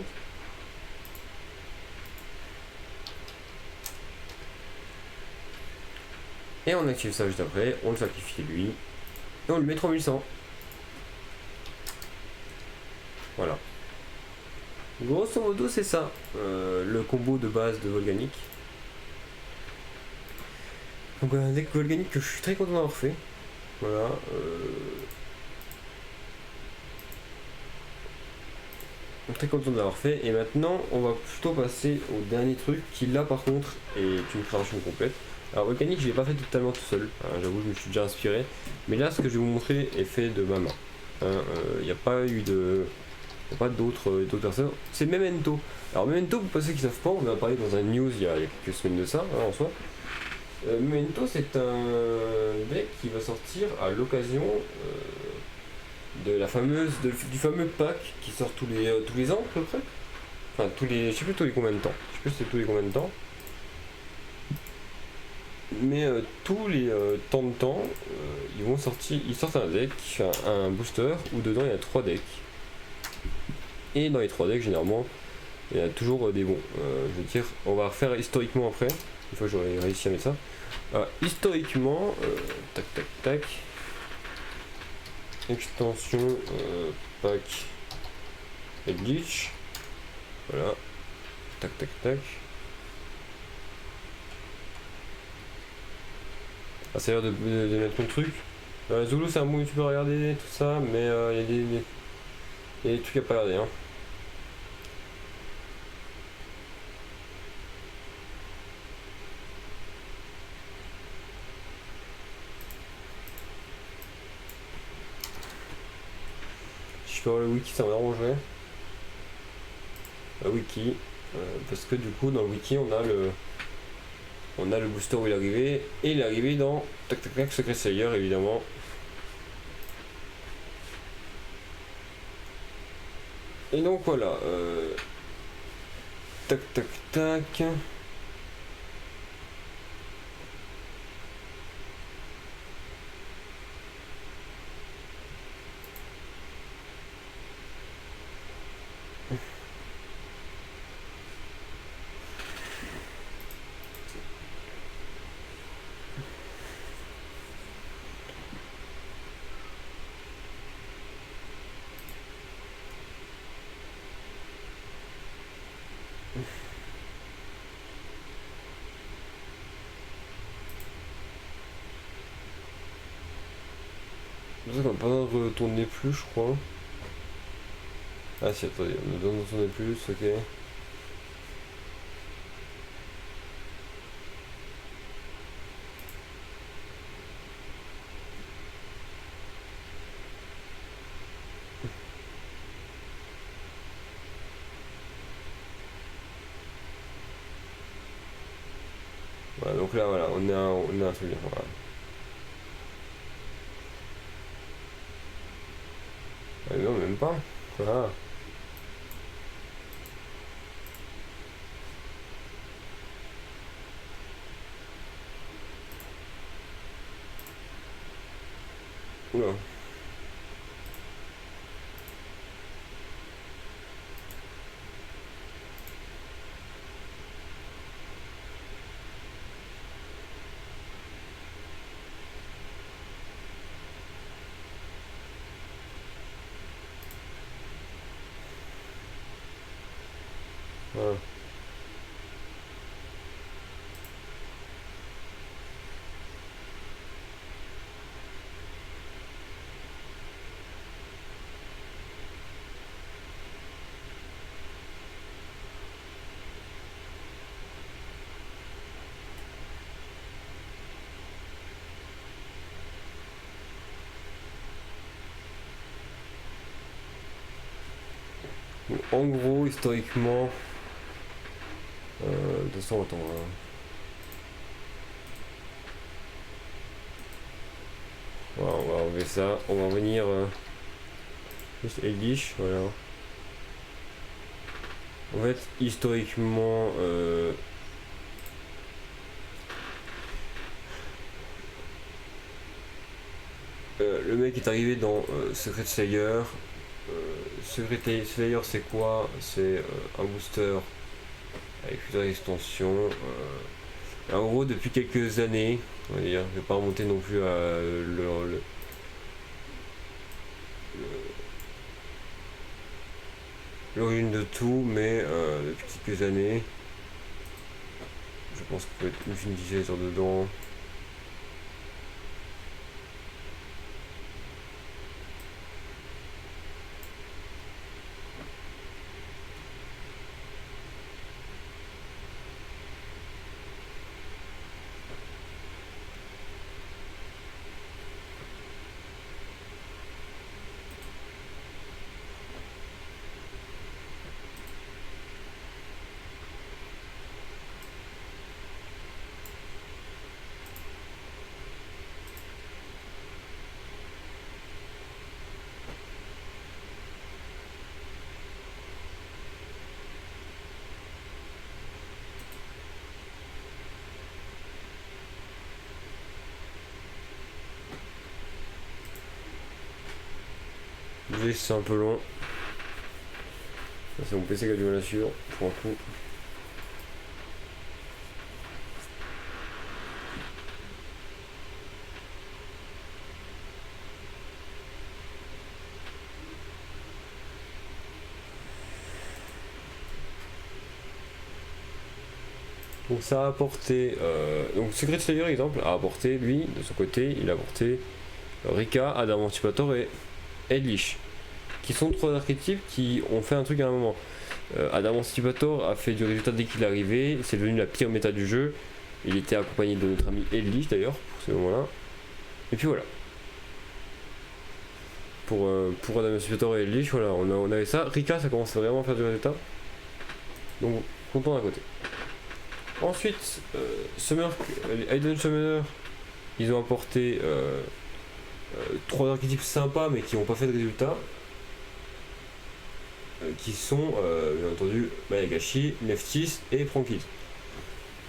Et on active ça juste après, on le sacrifie lui. Et on lui met 3100. Voilà. Grosso modo c'est ça, le combo de base de Volganic. Donc un deck Volganic que je suis très content d'avoir fait. Voilà. Très content d'avoir fait. Et maintenant on va plutôt passer au dernier truc qui là par contre est une création complète. Alors Volganic je l'ai pas fait totalement tout seul, hein, j'avoue je me suis déjà inspiré. Mais là ce que je vais vous montrer est fait de ma main. Il n'y a pas eu de... Il n'y a pas d'autres personnes. C'est Memento. Alors Memento, pour ceux qui ne savent pas, on en a parlé dans un news il y a quelques semaines de ça, hein, en soi. Memento, c'est un deck qui va sortir à l'occasion de la fameuse, du fameux pack qui sort tous les ans à peu près. Enfin, je sais plus tous les combien de temps. Je sais plus c'est tous les combien de temps. Mais tous les temps de temps, ils sortent un deck, un booster où dedans il y a 3 decks. Et dans les 3 decks, généralement, il y a toujours des bons. Je veux dire, on va refaire historiquement après. Une fois que j'aurai réussi à mettre ça. Historiquement, tac tac tac. Extension pack et glitch. Voilà. Tac tac tac. Ah, ça a l'air de mettre mon truc. Zulu, c'est un bon tu peux regarder tout ça, mais il y a des trucs à pas regarder. Hein. Je peux avoir le wiki, ça m'arrangerait. Le wiki, parce que du coup dans le wiki on a le booster où il est arrivé, et il est arrivé dans tac tac tac Secret Slayer évidemment. Et donc voilà, tac tac tac. ça qu'on n'a pas besoin de retourner plus, je crois. Ah si, attendez, on a besoin de retourner plus, ok. Voilà, donc là, voilà, on a un truc. Voilà. Ah, non, même pas. Voilà. Oula. Voilà. En gros, historiquement, de toute façon, attends. Voilà, on va enlever ça. On va revenir juste Eldritch, voilà. En fait, historiquement, le mec est arrivé dans Secret Slayer. Secret Slayer, c'est quoi? C'est un booster avec plusieurs extensions. En gros, depuis quelques années, on va dire, je vais pas remonter non plus à l'origine de tout, mais depuis quelques années, je pense qu'il peut être une finalisateur dedans. Désolé si c'est un peu long. C'est mon PC qui a du mal à suivre, pour un coup. Donc ça a apporté... donc Secret Slayer, exemple, a apporté, lui, de son côté, il a apporté Rika, Adam Antipator et Eldritch, qui sont trois archétypes qui ont fait un truc à un moment. Adam Antipator a fait du résultat dès qu'il est arrivé, c'est devenu la pire méta du jeu. Il était accompagné de notre ami Eldritch d'ailleurs, pour ce moment-là. Et puis voilà. Pour Adam Antipator et Eldritch, voilà, on avait ça. Rika, ça commence vraiment à faire du résultat. Donc, content d'un côté. Ensuite, les Hidden Summoner, ils ont apporté trois archétypes sympas mais qui n'ont pas fait de résultat. Qui sont bien entendu Mayagashi, Neftis et Prankid.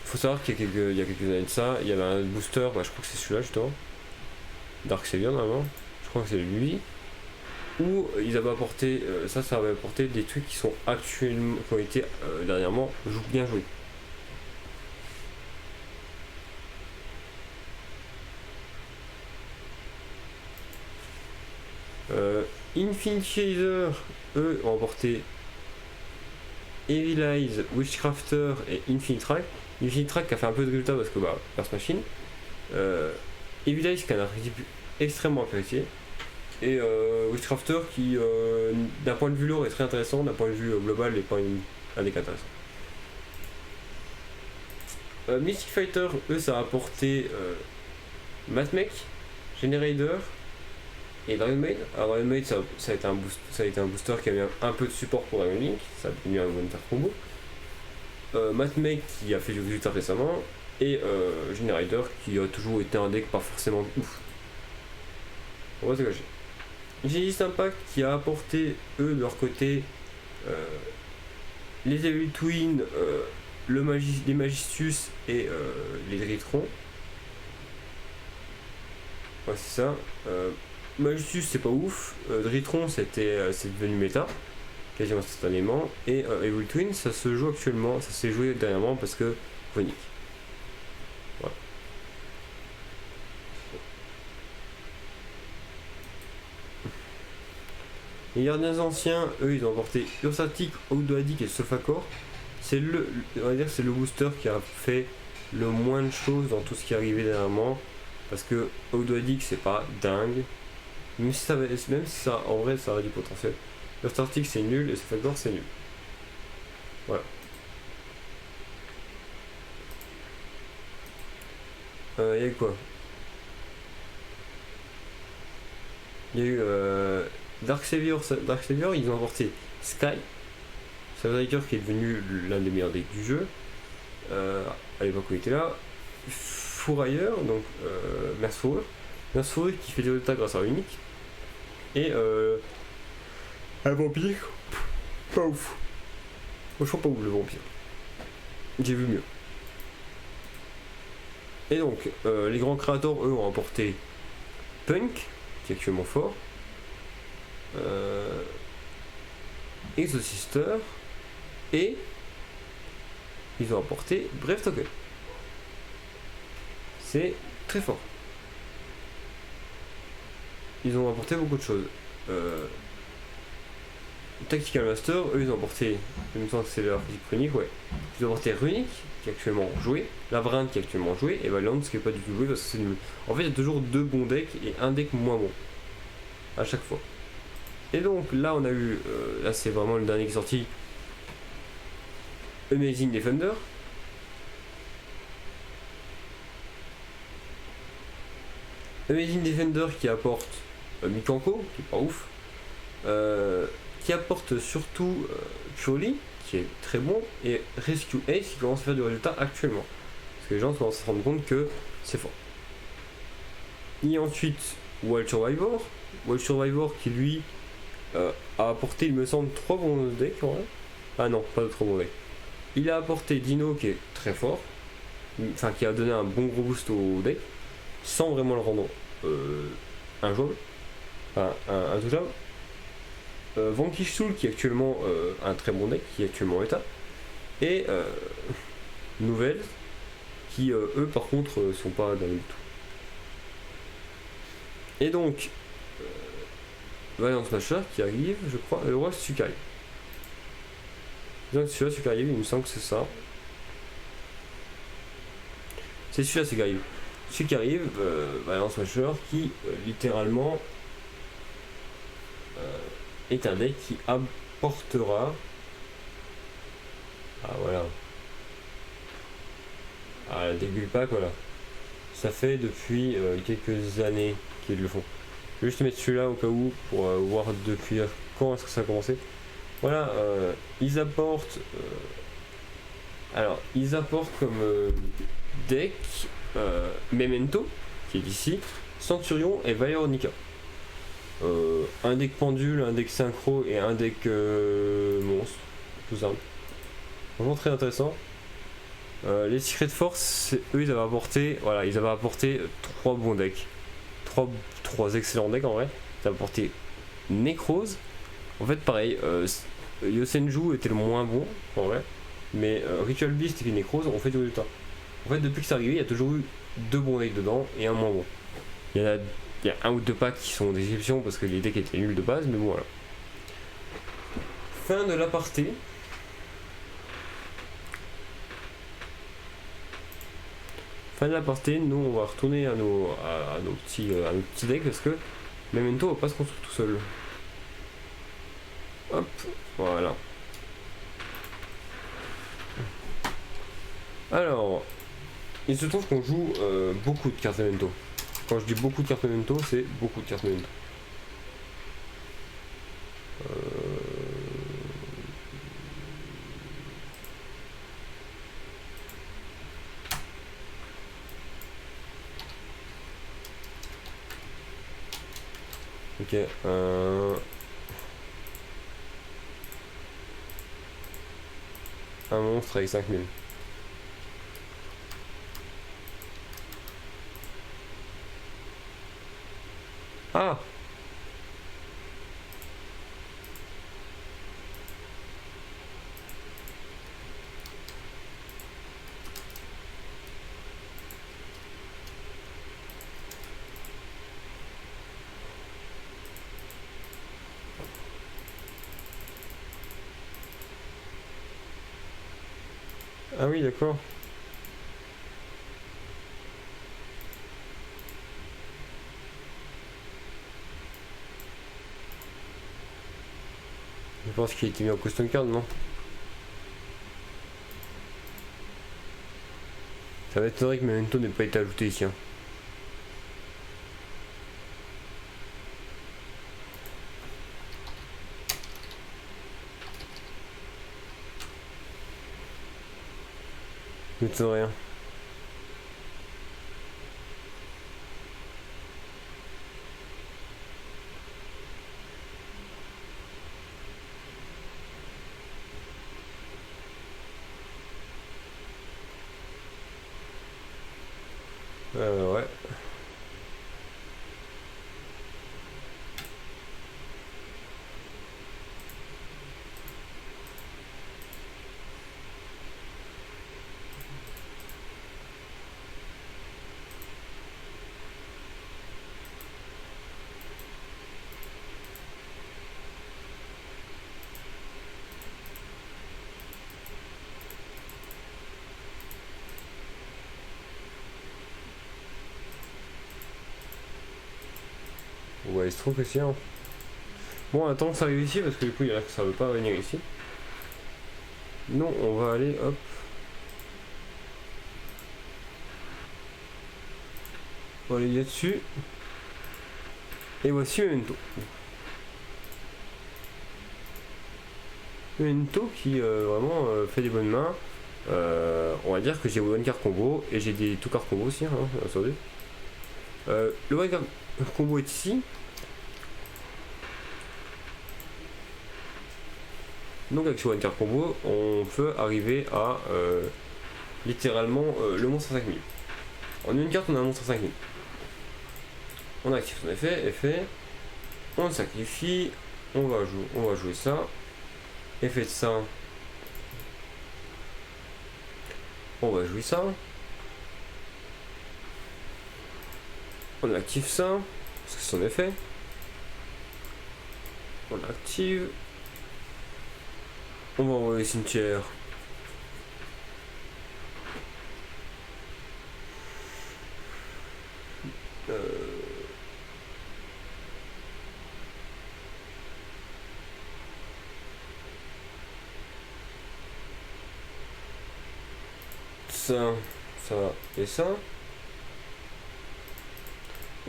Faut savoir qu'il y a quelques années de ça, il y avait un booster, je crois que c'est celui-là justement, Dark Savior normalement, je crois que c'est lui, où ils avaient apporté, ça avait apporté des trucs qui sont actuellement, qui ont été dernièrement bien joués. Infinite Chaser, eux, ont apporté Evil Eyes, Witchcrafter et Infinite Track. Infinite Track qui a fait un peu de résultat parce que Burst Machine. Evil Eyes qui a un archétype extrêmement apprécié. Et Witchcrafter qui, d'un point de vue lore, est très intéressant, d'un point de vue global, n'est pas un deck intéressant. Mystic Fighter, eux, ça a apporté Mathmech, Generator et Dragon Maid. Alors Dragon Maid, ça a été un booster qui a mis un peu de support pour Dragon Link, ça a devenu un Winter Combo. Mathmech qui a fait du résultat récemment, et Generator qui a toujours été un deck pas forcément ouf. On va se cacher. Genesis Impact qui a apporté, eux, de leur côté, les Evil Twin, les Magistus et les Dritron. Ouais, c'est ça. Magistus, c'est pas ouf. Dritron, c'est devenu méta, quasiment instantanément. Et Evil Twin, ça se joue actuellement, ça s'est joué dernièrement parce que Vonic. Voilà. Les gardiens anciens, eux, ils ont apporté Ursatic, Ogdoadic et Sophacor. On va dire c'est le booster qui a fait le moins de choses dans tout ce qui est arrivé dernièrement. Parce que Ogdoadic, c'est pas dingue. Même si ça, en vrai, ça a du potentiel. Ursatic, c'est nul et Sophacor, c'est nul. Voilà. Il y a eu quoi? Il y a eu Dark Savior, ils ont apporté Sky, Savage qui est devenu l'un des meilleurs decks du jeu, à l'époque où il était là. Fourailleur, donc Mercefourrure qui fait des résultats grâce à un unique. Et un vampire, pas ouf. Franchement pas ouf le vampire. J'ai vu mieux. Et donc, les grands créateurs, eux, ont apporté Punk, qui est actuellement fort. Exosister et ils ont apporté Brave Token. C'est très fort. Ils ont apporté beaucoup de choses. Tactical Master, eux ils ont apporté, il me semble que c'est leur physique runique, ouais. Ils ont apporté Runic qui est actuellement joué, Labyrinth qui est actuellement joué, et Valiant qui est pas du tout joué parce que c'est nul. En fait il y a toujours deux bons decks et un deck moins bon. À chaque fois. Et donc là on a eu, là c'est vraiment le dernier qui est sorti, Amazing Defender. Amazing Defender qui apporte Mikanko, qui est pas ouf, qui apporte surtout Purely, qui est très bon, et Rescue Ace qui commence à faire du résultat actuellement. Parce que les gens commencent à se rendre compte que c'est fort. Et ensuite Wild Survivor. Wild Survivor qui lui a apporté, il me semble, 3 bons decks en vrai. Ah non, pas de 3 bons decks. Il a apporté Dino qui est très fort, enfin qui a donné un bon gros boost au deck, sans vraiment le rendre injouable, enfin intouchable. Vanquish Soul qui est actuellement un très bon deck, qui est actuellement en état. Et Nouvelles qui eux par contre sont pas dingues du tout. Et donc Valiant Smasher qui arrive, je crois, le roi Sukai. Donc celui-là Sukai arrive, il me semble que c'est ça. C'est celui-là Sukai arrive. Celui qui arrive, Valiant Smasher qui littéralement est un deck qui apportera. Ah voilà. Ah, début pack, voilà. Ça fait depuis quelques années qu'ils le font. Je vais juste mettre celui-là au cas où pour voir depuis quand est-ce que ça a commencé. Voilà, ils apportent. Alors, ils apportent comme deck Memento, qui est ici, Centurion et Veronica. Un deck pendule, un deck synchro et un deck monstre, tout ça. Vraiment très intéressant. Les Secret Force, eux ils avaient apporté, voilà, ils avaient apporté 3 bons decks, 3 excellents decks en vrai. Ils avaient apporté Necrose. En fait pareil, Yosenju était le moins bon en vrai, mais Ritual Beast et Necrose ont fait du résultat. En fait depuis que c'est arrivé, il y a toujours eu 2 bons decks dedans et un moins bon. Il y a un ou 2 packs qui sont des exceptions parce que les decks étaient nuls de base, mais bon voilà. Fin de l'aparté. Fin de l'aparté, nous on va retourner à nos petits decks parce que Memento va pas se construire tout seul. Hop, voilà. Alors, il se trouve qu'on joue beaucoup de cartes Memento. Quand je dis beaucoup de cartes Memento, c'est beaucoup de cartes Memento. Ok, un monstre avec 5000. Ah! Ah oui, d'accord. Je pense qu'il a été mis en custom card, non? Ça va être vrai que Memento n'ait pas été ajouté ici. Hein. Je ne sais rien. Ouais. Ouais, il se trouve que si. Hein. Bon, attends que ça arrive ici parce que du coup, il y en a que ça veut pas venir ici. Non, on va aller, hop. On va aller là-dessus. Et voici Memento. Memento qui vraiment fait des bonnes mains. On va dire que j'ai one card combo et j'ai des two card combo aussi, hein, attendez. Le one card combo est ici. Donc avec ce one card combo, on peut arriver à littéralement le monstre à 5000. En une carte, on a un monstre à 5000. On active son effet, on sacrifie, on va jouer ça. Effet de ça, on va jouer ça. On active ça, parce que c'est son effet. On l'active. On va envoyer cimetière. Ça et ça.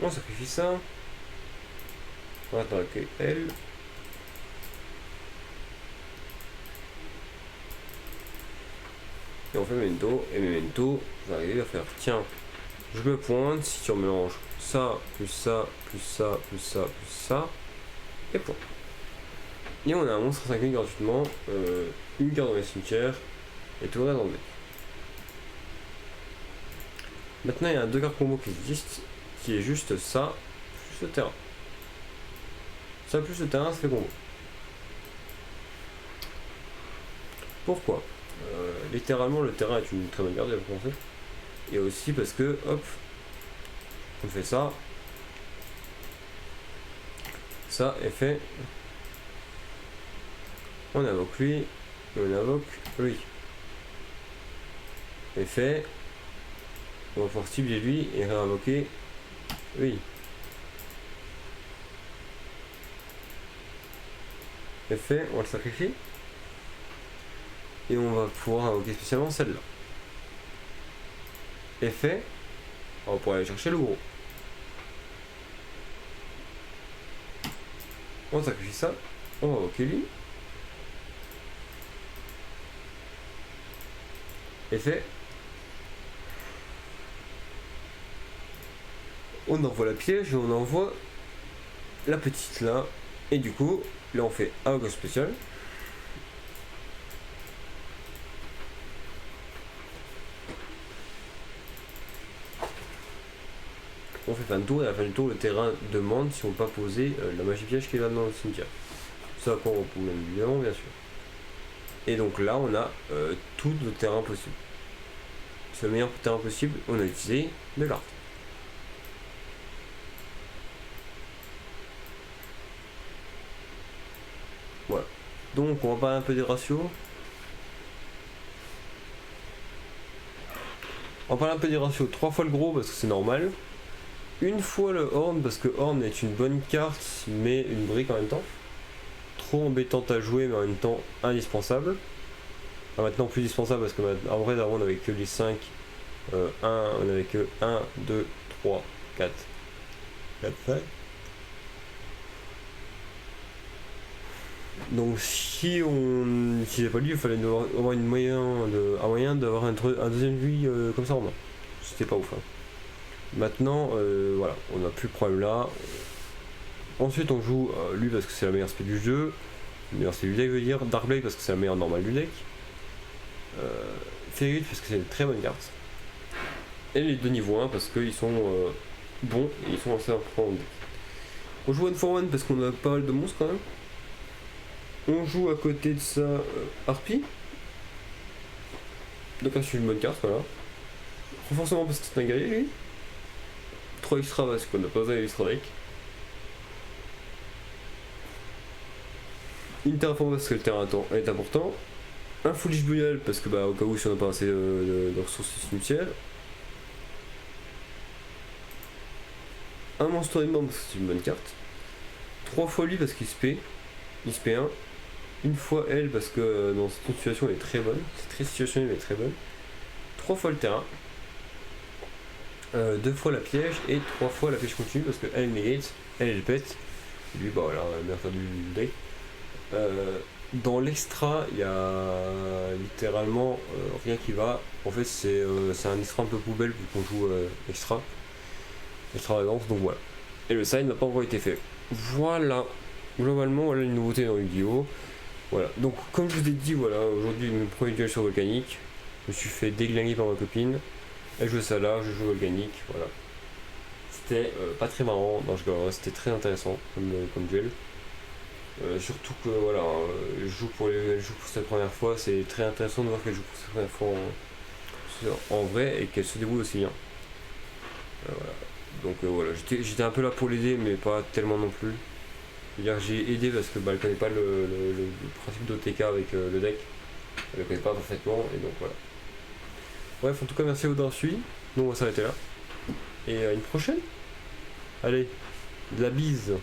On sacrifie ça. On va attaquer elle. Et on fait Memento. Et Memento, vous arrivez à faire tiens, je me pointe si tu mélanges ça, plus ça, plus ça, plus ça, plus ça. Et point. Et on a un monstre à 5000 gratuitement, une carte dans les cimetières, et tout le reste dans le deck. Maintenant il y a un deux cartes combo qui existe, qui est juste ça, plus le terrain. Ça plus le terrain, ça fait combo. Pourquoi littéralement le terrain est une très bonne carte, j'avais pensé. Et aussi parce que, hop, on fait ça. Ça est fait. On invoque lui, et on invoque lui. Effet. On va pouvoir cibler lui et réinvoquer lui. Effet, on va le sacrifier. Et on va pouvoir invoquer spécialement celle-là. Effet, on va pouvoir aller chercher le gros. On sacrifie ça, on va invoquer lui. Effet. On envoie la piège et on envoie la petite là. Et du coup, là on fait invocation spécial. On fait fin de tour et à la fin du tour le terrain demande si on peut pas poser la magie piège qui est là dans le cimetière. Ça à quoi on repose même évidemment bien sûr. Et donc là on a tout le terrain possible. C'est le meilleur terrain possible, on a utilisé de l'art. Voilà. Donc on va parler un peu des ratios. On va parler un peu des ratios. 3 fois le gros parce que c'est normal. Une fois le horn parce que horn est une bonne carte mais une brique en même temps. Trop embêtante à jouer mais en même temps indispensable. Enfin, maintenant plus indispensable parce que en vrai d'avant on avait que les 5. On avait que 1, 2, 3, 4. 4, 5. Donc si on n'utilisait pas lui, il fallait avoir un moyen d'avoir un deuxième lui comme ça en main. C'était pas ouf. Hein. Maintenant, voilà, on n'a plus le problème là. Ensuite, on joue lui parce que c'est la meilleure spé du jeu. La meilleure spé du deck, je veux dire. Darkblade parce que c'est la meilleure normale du deck. Ferrit parce que c'est une très bonne carte. Et les deux niveaux 1 parce qu'ils sont bons et ils sont assez importants. On joue one for one parce qu'on a pas mal de monstres quand même. On joue à côté de ça Harpie. Donc c'est une bonne carte, voilà. Renforcement parce que c'est un guerrier lui. 3 extra parce qu'on n'a pas besoin d'extra deck. Une terraform parce que le terrain est important. Un foolish burial parce que au cas où si on n'a pas assez de ressources cimetières. Un monstre aimant parce que c'est une bonne carte. 3 fois lui parce qu'il spé. Il spé 1. Une fois elle parce que dans cette situation elle est très bonne. C'est très situationnel mais très bonne. 3 fois le terrain. 2 fois la piège et 3 fois la piège continue parce que elle negate, elle pète. Lui voilà, bien faire du deck. Dans l'extra, il y a littéralement rien qui va. En fait, c'est un extra un peu poubelle vu qu'on joue extravagance, donc voilà. Et le sign n'a pas encore été fait. Voilà. Globalement, voilà les nouveautés dans Yu-Gi-Oh! Voilà. Donc, comme je vous ai dit, voilà, aujourd'hui, mon premier duel sur Volcanique. Je me suis fait déglinguer par ma copine. Elle joue ça là, je joue Volcanique. Voilà. C'était pas très marrant, non, c'était très intéressant comme duel. Surtout que voilà, je joue pour cette première fois, c'est très intéressant de voir qu'elle joue pour cette première fois en vrai et qu'elle se débrouille aussi bien. Voilà. Donc voilà, j'étais un peu là pour l'aider, mais pas tellement non plus. C'est-à-dire j'ai aidé parce que elle connaît pas le principe d'OTK avec le deck. Elle le connaît pas parfaitement, et donc voilà. Bref, en tout cas, merci à vous d'avoir suivi. Nous, on va s'arrêter là. Et à une prochaine. Allez, de la bise.